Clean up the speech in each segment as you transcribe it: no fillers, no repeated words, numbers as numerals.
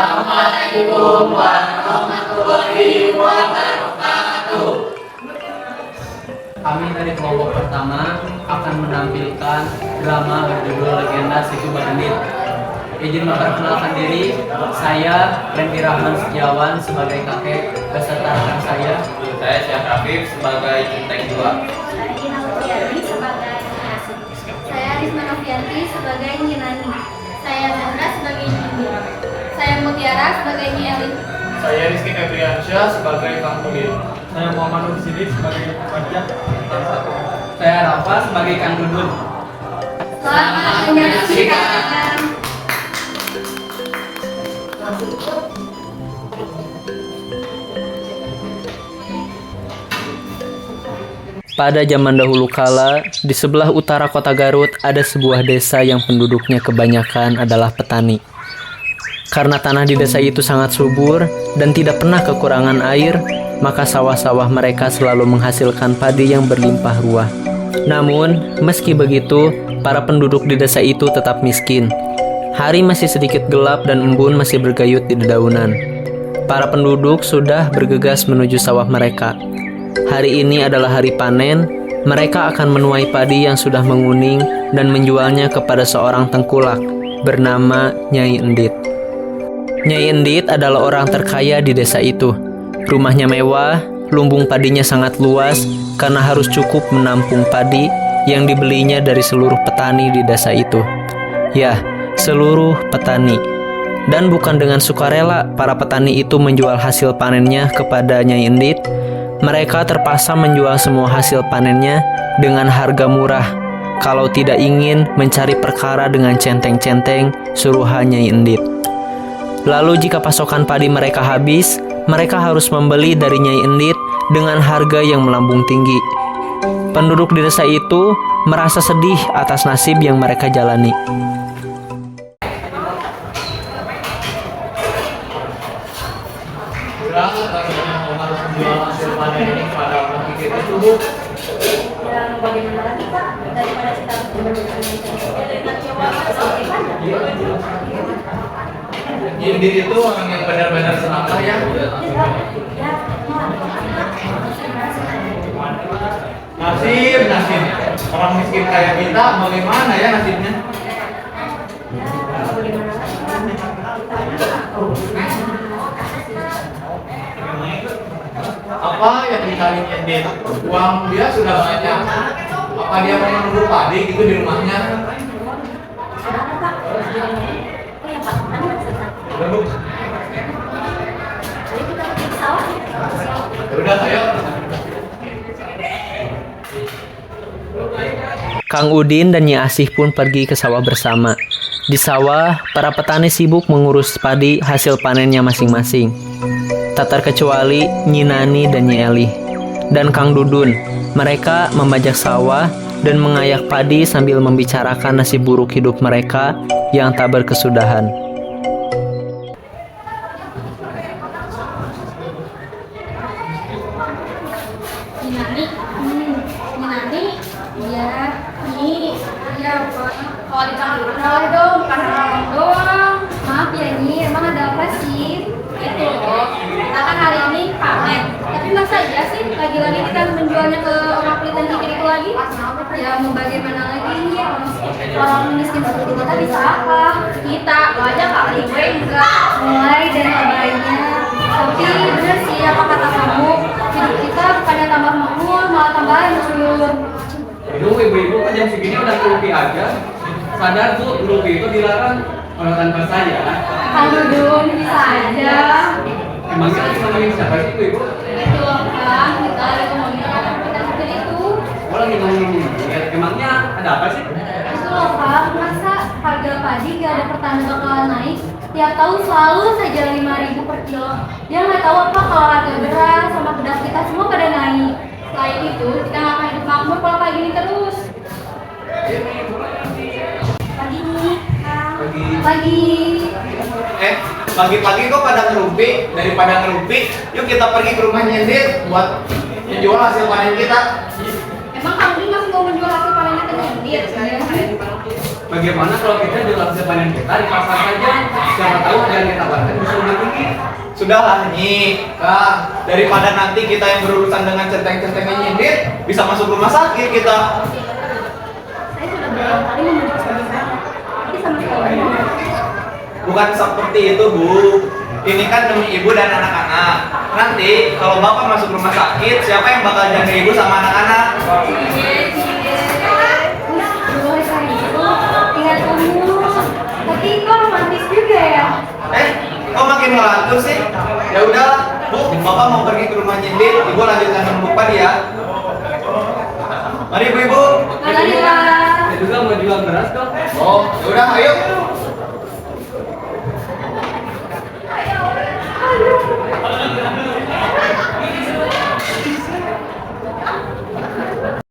Assalamualaikum warahmatullahi wabarakatuh. Kami dari kelompok pertama akan menampilkan drama berjudul Legenda Siku Badendit. Izin memperkenalkan diri, saya Rendy Rahman Setiawan sebagai kakek beserta rekan saya. Saya Syah Rafif sebagai Centeng 2. Saya Ina Novianti sebagai Nyasi. Saya Risma Novianti sebagai Nyinani. Saya Zahra sebagai Nyindi. Saya Mutiara sebagai Nyeli. Saya Rizky Febriansyah sebagai Kang Udin. Saya Muhammad Nur Sidik sebagai Fajar. Saya Rafa sebagai Kang Dudun. Selamat menyaksikan. Pada zaman dahulu kala, di sebelah utara kota Garut ada sebuah desa yang penduduknya kebanyakan adalah petani. Karena tanah di desa itu sangat subur dan tidak pernah kekurangan air, maka sawah-sawah mereka selalu menghasilkan padi yang berlimpah ruah. Namun, meski begitu, para penduduk di desa itu tetap miskin. Hari masih sedikit gelap dan embun masih bergayut di dedaunan. Para penduduk sudah bergegas menuju sawah mereka. Hari ini adalah hari panen, mereka akan menuai padi yang sudah menguning dan menjualnya kepada seorang tengkulak bernama Nyai Endit. Nyai Endit adalah orang terkaya di desa itu. Rumahnya mewah, lumbung padinya sangat luas karena harus cukup menampung padi yang dibelinya dari seluruh petani di desa itu. Ya, seluruh petani. Dan bukan dengan sukarela para petani itu menjual hasil panennya kepada Nyai Endit. Mereka terpaksa menjual semua hasil panennya dengan harga murah kalau tidak ingin mencari perkara dengan centeng-centeng suruhan Nyai Endit. Lalu jika pasokan padi mereka habis, mereka harus membeli dari Nyai Endit dengan harga yang melambung tinggi. Penduduk di desa itu merasa sedih atas nasib yang mereka jalani. Harus menjual hasil panen ini pada orang pikir tersebut. Dan bagaimana lagi Pak daripada kita Nyindir itu orang yang benar-benar senanglah ya. Nasib. Orang miskin kayak kita bagaimana ya nasibnya? Apa yang dicari Nyindir? Uang dia sudah banyak. Apa dia mau menunggu padi gitu di rumahnya? Udah, ayo. Kang Udin dan Nyi Asih pun pergi ke sawah bersama. Di sawah, para petani sibuk mengurus padi hasil panennya masing-masing. Tak terkecuali Nyi Nani dan Nyi Eli dan Kang Dudun. Mereka membajak sawah dan mengayak padi sambil membicarakan nasib buruk hidup mereka yang tak berkesudahan. Nyinani, ya, ini, ya Pak. Kalau dicampur dong, bukan ngomong doang. Maaf ya Nyi, emang ada apa sih? Itu loh, kita kan hari ini panen. Tapi masa iya sih lagi-lagi kita menjualnya ke orang pelit dan kikir itu lagi? Ya mau bagaimana lagi? Orang miskin seperti kita bisa apa? Kita, lo aja kali gue enggak. Mulai dari bayinya. Tapi bener sih apa kata kamu, hidup kita bukannya tambah makmur, malah tambah hancur. Aduh, ibu-ibu kan jam segini udah ngelupi aja. Sadar tuh, ngelupi itu dilarang kalau tanpa saya. Kang Dudun, bisa aja. Emangnya lagi ngomongin siapa sih ibu? Itu loh Kang, kita lagi ngomongin orang kita seperti itu. Oh, lagi ngomongin emangnya ada apa sih? Itu loh Kang, masa harga padi gak ada pertanda bakalan naik? Tiap tahun selalu saja 5.000 per kilo. Dia nggak tahu apa kalau harga beras sama beras kita semua pada naik. Selain itu, kita nggak akan hidup makmur kalau kayak gini terus. Pagi nih, Kang. Pagi. Pagi-pagi kok pada ngerumpi. Daripada ngerumpi, yuk kita pergi ke rumah Nyindir buat menjual hasil panen kita. Emang Kang Udin masih mau menjual hasil panennya ke Nyindir? Bagaimana kalau kita jual hasil panen kita di pasar saja? Siapa tahu harga yang kita dapatkan bisa lebih tinggi. Sudahlah Nyi, Kang. Daripada nanti kita yang berurusan dengan centeng-centengnya nyindir, bisa masuk rumah sakit kita. Saya sudah beberapa kali memutuskan sana, tapi sama sekali tidak. Bukan seperti itu, Bu. Ini kan demi ibu dan anak-anak. Nanti kalau bapak masuk rumah sakit, siapa yang bakal jaga ibu sama anak-anak? Boleh kali itu tinggal tunggu. Tapi kok romantis juga ya? Kok makin ngelantur sih? Ya udah, Bu, bapak mau pergi ke rumah nyindir, ibu lanjutkan menumbuk padi ya. Mari ibu-ibu. Mari Pak. Saya juga mau jual beras dong. Oh, ya udah, ayo.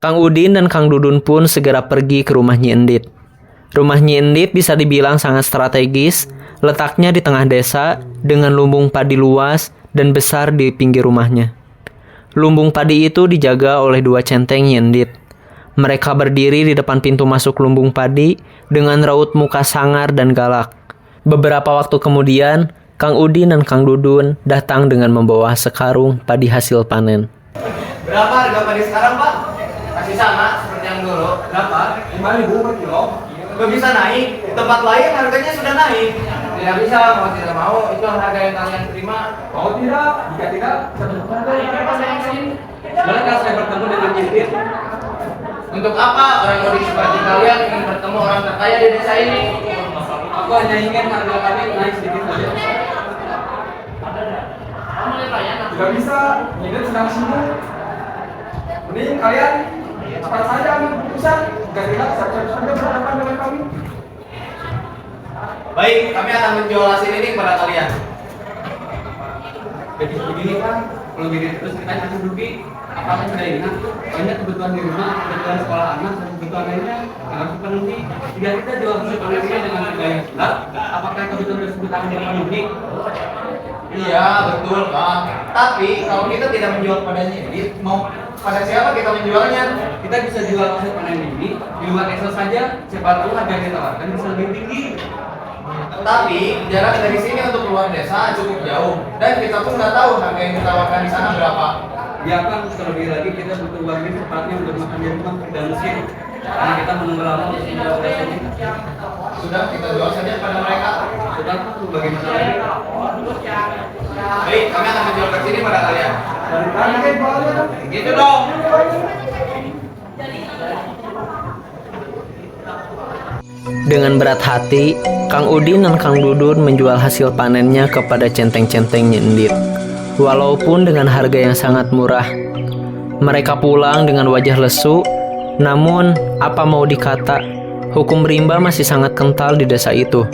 Kang Udin dan Kang Dudun pun segera pergi ke rumah Nyi Endit. Rumah Nyi Endit bisa dibilang sangat strategis, letaknya di tengah desa dengan lumbung padi luas dan besar di pinggir rumahnya. Lumbung padi itu dijaga oleh dua centeng Nyi Endit. Mereka berdiri di depan pintu masuk lumbung padi dengan raut muka sangar dan galak. Beberapa waktu kemudian, Kang Udin dan Kang Dudun datang dengan membawa sekarung padi hasil panen. Berapa harga padi sekarang, Pak? Masih sama seperti yang dulu. Berapa? 5.000 per kilo. Gak bisa naik. Di tempat lain harganya sudah naik. Tidak bisa, mau tidak mau. Itu harga yang kalian terima. Mau tidak? Jika tidak, bolehkah saya bertemu dengan Nyi? Untuk apa orang mudik seperti kalian ingin bertemu orang terkaya di desa ini? Aku hanya ingin harga kami naik sedikit saja. Tidak bisa, ini sedang sibuk. Mending kalian cepat saja ambil keputusan. Jika tidak, siap-siap saja berhadapan dengan kami. Baik, kami akan menjual hasil ini kepada kalian. Jadi begini kan, kalau gini terus kita nyari rugi. Apakah sudah ingat banyak kebutuhan di rumah, kebutuhan sekolah anak, dan kebutuhan lainnya yang harus dipenuhi. Jika kita jual hasil panennya dengan harga yang jelas, apakah kebutuhan tersebut akan dipenuhi? Iya, betul, Kang. Tapi kalau kita tidak menjual padanya ini, mau pada siapa kita menjualnya? Kita bisa jual hasil panen ini di luar desa saja. Siapa tahu harga yang ditawarkan bisa lebih tinggi. Tetapi jarak dari sini untuk luar desa cukup jauh, dan kita pun nggak tahu harga yang ditawarkan di sana berapa. Ya kan, terlebih lagi kita butuh uang ini secepatnya untuk makan di rumah dan mesin. Karena kita menunggu lama untuk menjual beras ini. Sudah, kita jual saja pada mereka. Sudah, bagaimana lagi? Baik, kami akan menjual beras ini pada kalian. Gitu Gitu dong. Dengan berat hati, Kang Udin dan Kang Dudun menjual hasil panennya kepada centeng-centeng Nyi Endit. Walaupun dengan harga yang sangat murah, mereka pulang dengan wajah lesu. Namun, apa mau dikata, hukum rimba masih sangat kental di desa itu.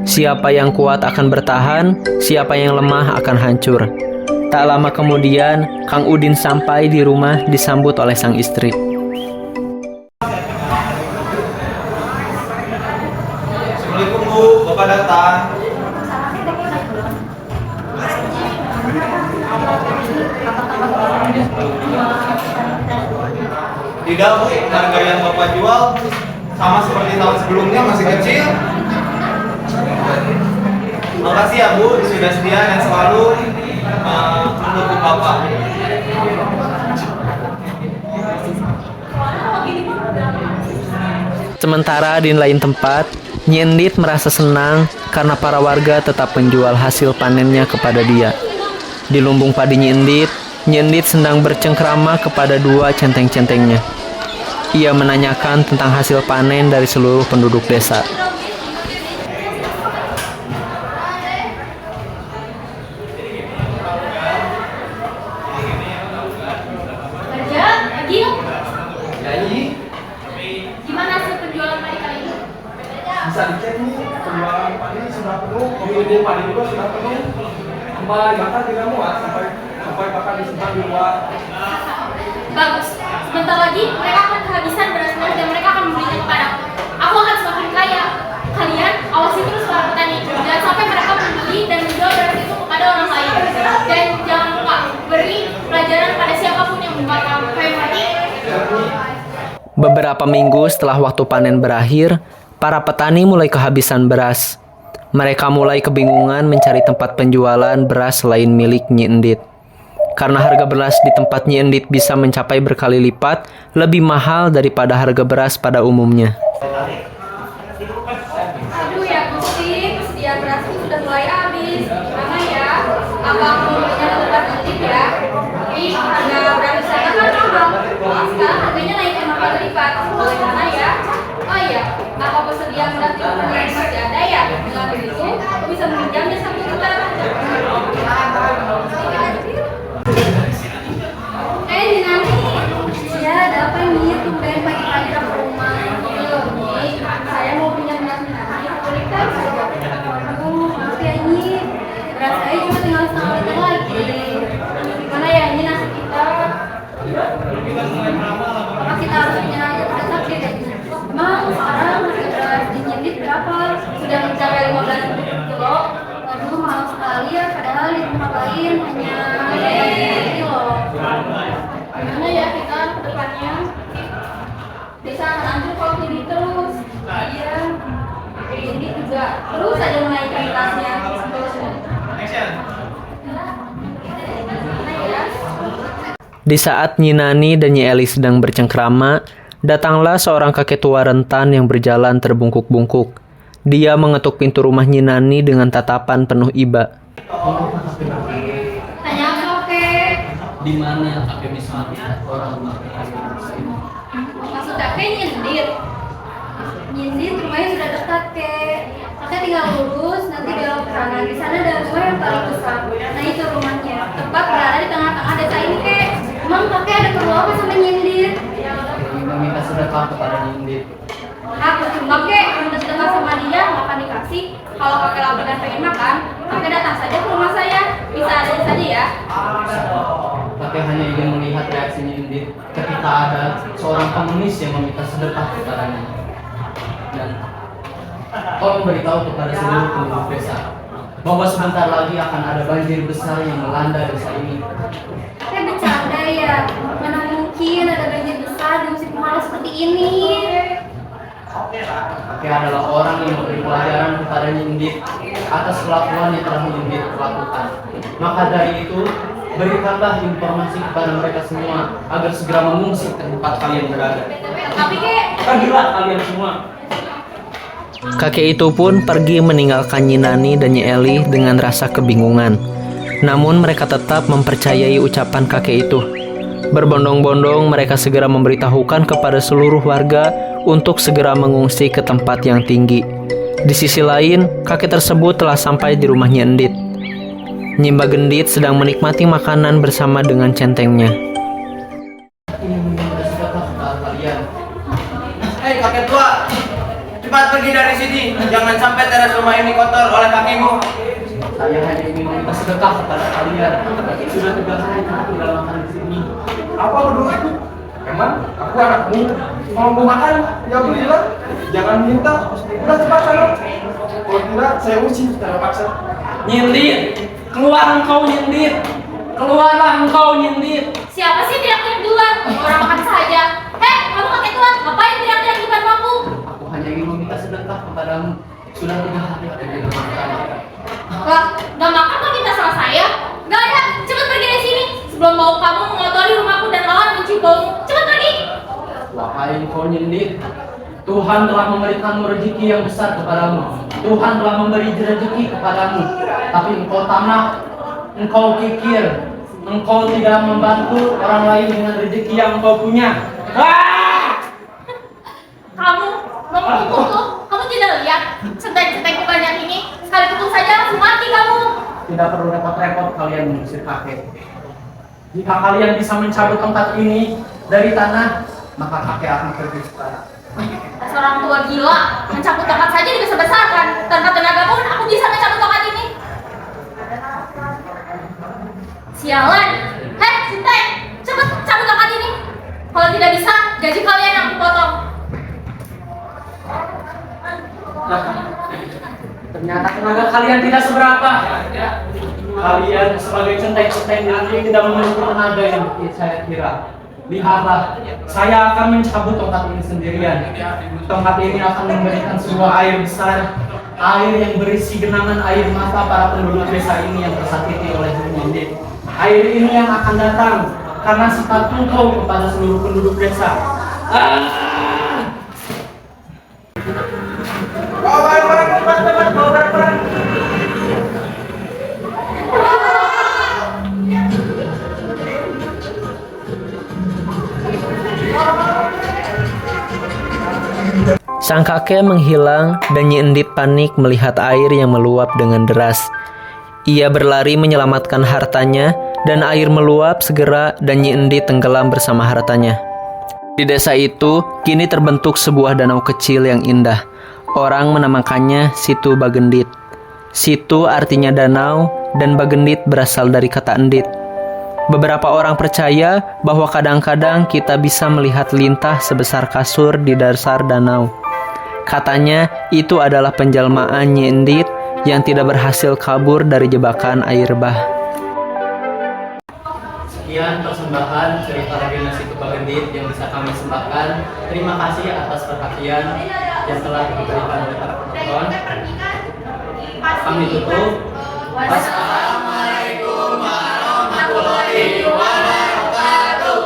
Siapa yang kuat akan bertahan, siapa yang lemah akan hancur. Tak lama kemudian, Kang Udin sampai di rumah disambut oleh sang istri. Assalamualaikum, Bu. Bapak datang. Tidak, Bu. Harga yang Bapak jual sama seperti tahun sebelumnya, masih kecil. Makasih ya, Bu, sudah setia dan selalu mendukung Bapak. Sementara di lain tempat, Nyi Endit merasa senang karena para warga tetap menjual hasil panennya kepada dia. Di lumbung padi Nyi Endit sedang bercengkrama kepada dua centeng-centengnya. Ia menanyakan tentang hasil panen dari seluruh penduduk desa. Kerja, lagi yuk. Nyanyi, Gimana hasil penjualan padi kali ini? Bisa dicek nih, penjualan padi sudah penuh, lumbung padi juga sudah penuh. Sampai bahkan tidak muat, sampai bahkan disimpan di luar. Bagus. Sebentar lagi mereka akan kehabisan beras mereka dan mereka akan membelinya kepadaku. Aku akan semakin kaya. Kalian awasi terus para petani. Jangan sampai mereka membeli dan menjual beras itu kepada orang lain. Dan jangan lupa beri pelajaran pada siapapun yang membakar kayu mati. Beberapa minggu setelah waktu panen berakhir, Para petani mulai kehabisan beras. Mereka mulai kebingungan mencari tempat penjualan beras selain milik Nyi Endit. Karena harga beras di tempat Nyi Endit bisa mencapai berkali lipat lebih mahal daripada harga beras pada umumnya. Aduh ya Gusti, persediaan beras itu sudah mulai habis. Gimana ya? Apa aku punya tempat sedikit ya? Ini harga beras di sana kan mahal. Oh, sekarang harganya naik 5 kali lipat. Bagaimana ya? Oh iya, apa persediaan beras di rumah masih ada ya? Dengan begitu, aku bisa meminjamnya 1 juta. Dinani, ya ada apa nih? Tumben pagi-pagi ke rumah. Nih, saya mau pinjam beras Dinani, bolehkah? Aduh, maaf ya Nyi, beras saya cuma tinggal setengah liter lagi. Gimana ya Nyi nasib kita? Apa kita harus punya beras sakit ya Nyi? Emang sekarang harga beras di Nyi Endit berapa? Sudah mencapai 15 kilo. Aduh, mahal sekali ya, padahal di tempat lain hanya 15 kilo. Gimana ya kita ke depannya? Bisa lanjut kalau gini terus. Iya. Ini juga terus saja menaikkan kelasnya. Di saat Nyi Nani dan Nyi Eli sedang bercengkrama, datanglah seorang kakek tua rentan yang berjalan terbungkuk-bungkuk. Dia mengetuk pintu rumah Nyi Nani dengan tatapan penuh iba. Tanya apa, Kek? Di mana kakek bisa orang rumah Maksud kakek Nyindir? Nyindir rumahnya sudah dekat, Kek. Kakek tinggal lurus, nanti belok kanan. Di sana ada rumah yang paling besar. Nah itu rumahnya. Tepat berada di tengah-tengah desa ini, Kek. Emang kakek ada perlu apa sama Nyindir? meminta sedekah kepada Nyi Endit. Aku cuma Kek, minta sedekah sama dia nggak akan dikasih. Kalau kakek lapar dan pengen makan, kakek datang saja ke rumah saya. Bisa ada saja ya. Kakek hanya ingin melihat reaksi Nyi Endit ketika ada seorang pengemis yang meminta sedekah kepadanya. Dan tolong beritahu kepada seluruh penduduk desa bahwa sebentar lagi akan ada banjir besar yang melanda desa ini. Kakek bercanda ya, mana mungkin ada banjir besar di musim kemarau seperti ini. Kakek adalah orang yang memberi pelajaran kepada Nyi Endit atas kelakuan yang telah Nyi Endit lakukan. Maka dari itu, berikanlah informasi kepada mereka semua agar segera mengungsi ke tempat kalian berada. Tapi Kek, Pergilah kalian semua. Kakek itu pun pergi meninggalkan Nyi Nani dan Nyi Eli dengan rasa kebingungan. Namun mereka tetap mempercayai ucapan kakek itu. Berbondong-bondong mereka segera memberitahukan kepada seluruh warga untuk segera mengungsi ke tempat yang tinggi. Di sisi lain, kakek tersebut telah sampai di rumah Nyi Endit. Nyi Mbak Gendit sedang menikmati makanan bersama dengan centengnya. Ini meminta sedekah kepada kalian. Hei kakek tua, cepat pergi dari sini. Jangan sampai teras rumah ini kotor oleh kakimu. Saya hanya ingin meminta sedekah kepada kalian. Sudah 3 hari aku tidak makan di sini. Apa berdua itu? Emang aku anakmu mau makan? Ya belilah. Jangan minta. Udah cepat sana. Kalau tidak saya usir secara paksa. Nyi Endit, keluar engkau Nyi Endit. Keluarlah engkau Nyi Endit. siapa sih teriak-teriak duluan? Orang makan saja. Hei, kamu kakek tua, ngapain teriak-teriak di depan aku? Aku hanya ingin meminta sedekah kepadamu. Sudah 3 hari aku tidak makan. Lah, gak makan kok minta sama saya? Gak ada, cepet pergi dari sini sebelum bau kamu mengotori rumahku dan lawan mencium baumu. Cepet pergi. Wahai engkau Nyi Endit, Tuhan telah memberikanmu rezeki yang besar kepadamu. Tuhan telah memberi rezeki kepadamu. Tapi engkau tamak, engkau kikir, engkau tidak membantu orang lain dengan rezeki yang engkau punya. Kamu mau memukul, kamu tidak lihat centeng-centengku banyak ini? Sekali pukul saja langsung mati kamu. Tidak perlu repot-repot kalian mengusir kakek. Jika kalian bisa mencabut tongkat ini dari tanah, maka kakek akan pergi sekarang. Seorang tua gila, mencabut tongkat saja dibesar-besarkan. Tanpa tenaga pun aku bisa mencabut tongkat ini. Sialan. Hei, Sinteng, cepet cabut tongkat ini. Kalau tidak bisa, gaji kalian yang aku potong. Ternyata tenaga kalian tidak seberapa. Kalian sebagai centeng-centeng nanti tidak memiliki tenaga yang saya kira. Lihatlah, saya akan mencabut tongkat ini sendirian. Tongkat ini akan memberikan sebuah air besar, air yang berisi genangan air mata para penduduk desa ini yang tersakiti oleh Nyendit. Air ini yang akan datang karena sifat engkau kepada seluruh penduduk desa. Bawa barang-barang, teman-teman, bawa barang-barang. Sang kakek menghilang dan Nyi Endit panik melihat air yang meluap dengan deras. Ia berlari menyelamatkan hartanya dan air meluap segera dan Nyi Endit tenggelam bersama hartanya. Di desa itu kini terbentuk sebuah danau kecil yang indah. Orang menamakannya Situ Bagendit. Situ artinya danau dan Bagendit berasal dari kata endit. Beberapa orang percaya bahwa kadang-kadang kita bisa melihat lintah sebesar kasur di dasar danau. Katanya itu adalah penjelmaan Nyi Endit yang tidak berhasil kabur dari jebakan air bah. Sekian persembahan cerita legenda Situ Bagendit yang bisa kami persembahkan. Terima kasih atas perhatian yang telah diberikan oleh para penonton. Kami tutup. Wassalamualaikum warahmatullahi wabarakatuh.